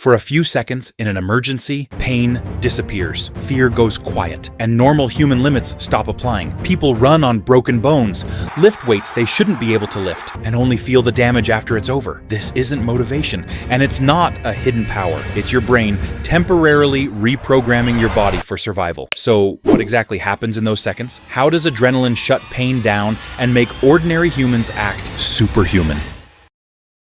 For a few seconds in an emergency, pain disappears, fear goes quiet, and normal human limits stop applying. People run on broken bones, lift weights they shouldn't be able to lift, and only feel the damage after it's over. This isn't motivation, and it's not a hidden power. It's your brain temporarily reprogramming your body for survival. So, what exactly happens in those seconds? How does adrenaline shut pain down and make ordinary humans act superhuman?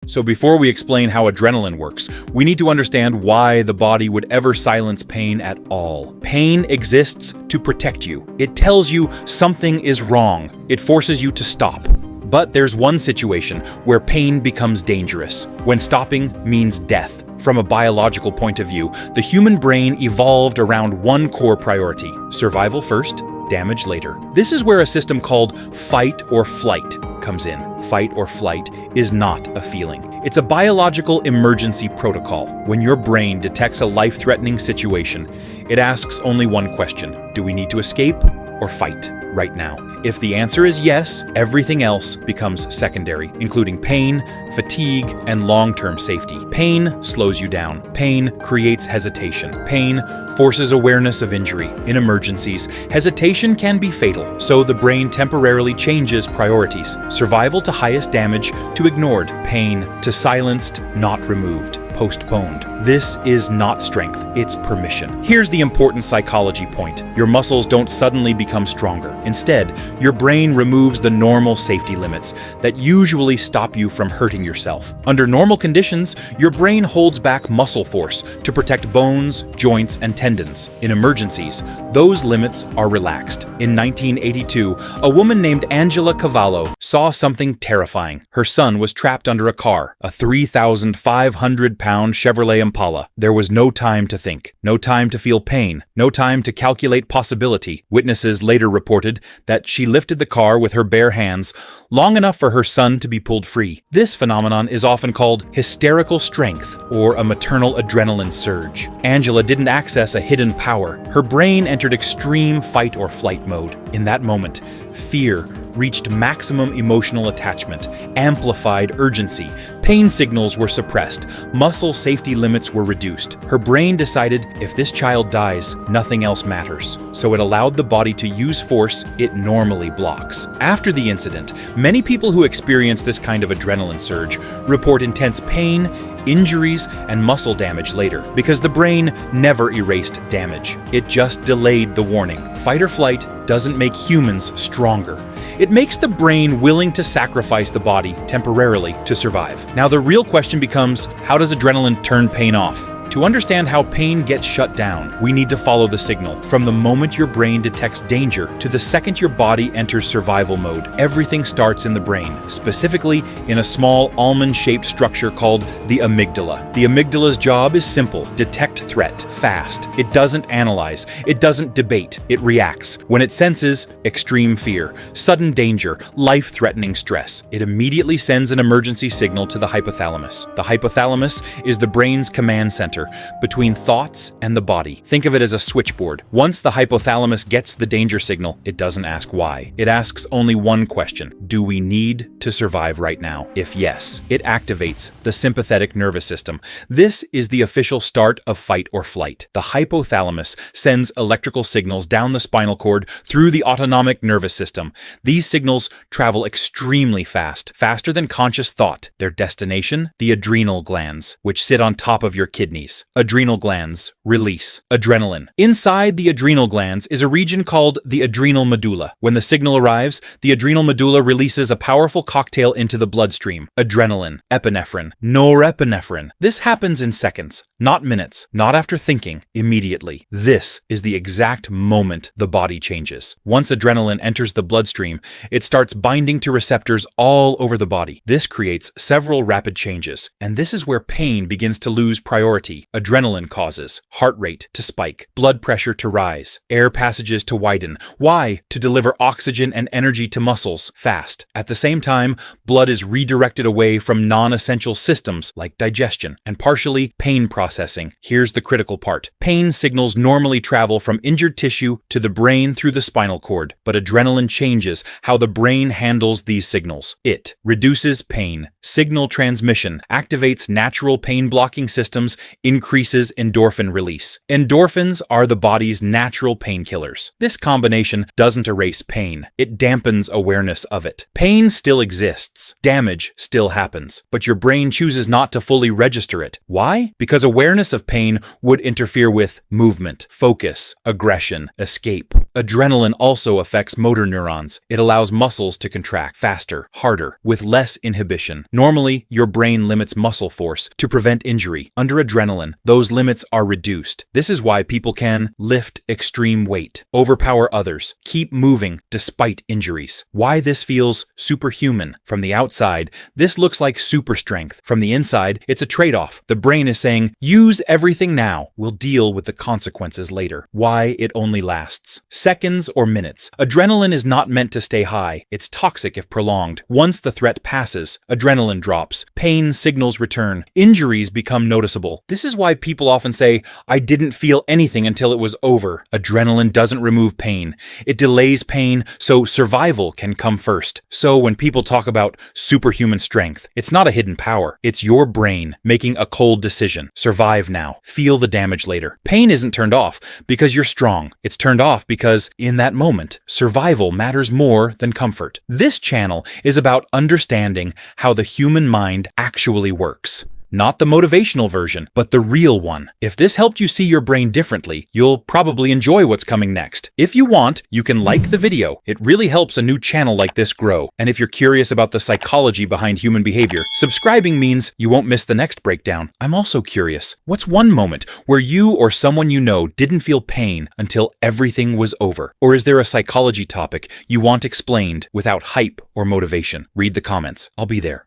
So before we explain how adrenaline works, we need to understand why the body would ever silence pain at all. Pain exists to protect you. It tells you something is wrong. It forces you to stop. But there's one situation where pain becomes dangerous, when stopping means death. From a biological point of view, the human brain evolved around one core priority: survival first, damage later. This is where a system called fight or flight comes in. Fight or flight is not a feeling. It's a biological emergency protocol. When your brain detects a life-threatening situation, it asks only one question: do we need to escape or fight right now? If the answer is yes, everything else becomes secondary, including pain, fatigue, and long-term safety. Pain slows you down. Pain creates hesitation. Pain forces awareness of injury. In emergencies, hesitation can be fatal, so the brain temporarily changes priorities. Survival to highest damage to ignored. Pain to silenced, not removed. Postponed. This is not strength, it's permission. Here's the important psychology point. Your muscles don't suddenly become stronger. Instead, your brain removes the normal safety limits that usually stop you from hurting yourself. Under normal conditions, your brain holds back muscle force to protect bones, joints, and tendons. In emergencies, those limits are relaxed. In 1982, a woman named Angela Cavallo saw something terrifying. Her son was trapped under a car, a 3,500-pound Chevrolet Impala. There was no time to think, no time to feel pain, no time to calculate possibility. Witnesses later reported that she lifted the car with her bare hands long enough for her son to be pulled free. This phenomenon is often called hysterical strength or a maternal adrenaline surge. Angela didn't access a hidden power. Her brain entered extreme fight or flight mode. In that moment, fear reached maximum emotional attachment, amplified urgency. Pain signals were suppressed, muscle safety limits were reduced. Her brain decided if this child dies, nothing else matters. So it allowed the body to use force it normally blocks. After the incident, many people who experience this kind of adrenaline surge report intense pain, injuries, and muscle damage later, because the brain never erased damage. It just delayed the warning. Fight or flight doesn't make humans stronger. It makes the brain willing to sacrifice the body temporarily to survive. Now the real question becomes, how does adrenaline turn pain off? To understand how pain gets shut down, we need to follow the signal. From the moment your brain detects danger to the second your body enters survival mode, everything starts in the brain, specifically in a small almond-shaped structure called the amygdala. The amygdala's job is simple: detect threat fast. It doesn't analyze, it doesn't debate, it reacts. When it senses extreme fear, sudden danger, life-threatening stress, it immediately sends an emergency signal to the hypothalamus. The hypothalamus is the brain's command center between thoughts and the body. Think of it as a switchboard. Once the hypothalamus gets the danger signal, it doesn't ask why. It asks only one question: do we need to survive right now? If yes, it activates the sympathetic nervous system. This is the official start of fight or flight. The hypothalamus sends electrical signals down the spinal cord through the autonomic nervous system. These signals travel extremely fast, faster than conscious thought. Their destination? The adrenal glands, which sit on top of your kidneys. Adrenal glands release adrenaline. Inside the adrenal glands is a region called the adrenal medulla. When the signal arrives, the adrenal medulla releases a powerful cocktail into the bloodstream: adrenaline, epinephrine, norepinephrine. This happens in seconds, not minutes, not after thinking, immediately. This is the exact moment the body changes. Once adrenaline enters the bloodstream, it starts binding to receptors all over the body. This creates several rapid changes, and this is where pain begins to lose priority. Adrenaline causes heart rate to spike, blood pressure to rise, air passages to widen. Why? To deliver oxygen and energy to muscles fast. At the same time, blood is redirected away from non-essential systems like digestion and partially pain processing. Here's the critical part. Pain signals normally travel from injured tissue to the brain through the spinal cord, but adrenaline changes how the brain handles these signals. It reduces pain. Signal transmission activates natural pain-blocking systems increases endorphin release. Endorphins are the body's natural painkillers. This combination doesn't erase pain. It dampens awareness of it. Pain still exists. Damage still happens. But your brain chooses not to fully register it. Why? Because awareness of pain would interfere with movement, focus, aggression, escape. Adrenaline also affects motor neurons. It allows muscles to contract faster, harder, with less inhibition. Normally, your brain limits muscle force to prevent injury. Under adrenaline, those limits are reduced. This is why people can lift extreme weight, overpower others, keep moving despite injuries. Why this feels superhuman. From the outside, this looks like super strength. From the inside, it's a trade-off. The brain is saying, use everything now. We'll deal with the consequences later. Why it only lasts seconds or minutes. Adrenaline is not meant to stay high. It's toxic if prolonged. Once the threat passes, adrenaline drops. Pain signals return. Injuries become noticeable. This is why people often say, I didn't feel anything until it was over. Adrenaline doesn't remove pain. It delays pain so survival can come first. So when people talk about superhuman strength, it's not a hidden power. It's your brain making a cold decision. Survive now. Feel the damage later. Pain isn't turned off because you're strong. It's turned off because, in that moment, survival matters more than comfort. This channel is about understanding how the human mind actually works. Not the motivational version, but the real one. If this helped you see your brain differently, you'll probably enjoy what's coming next. If you want, you can like the video. It really helps a new channel like this grow. And if you're curious about the psychology behind human behavior, subscribing means you won't miss the next breakdown. I'm also curious, what's one moment where you or someone you know didn't feel pain until everything was over? Or is there a psychology topic you want explained without hype or motivation? Read the comments. I'll be there.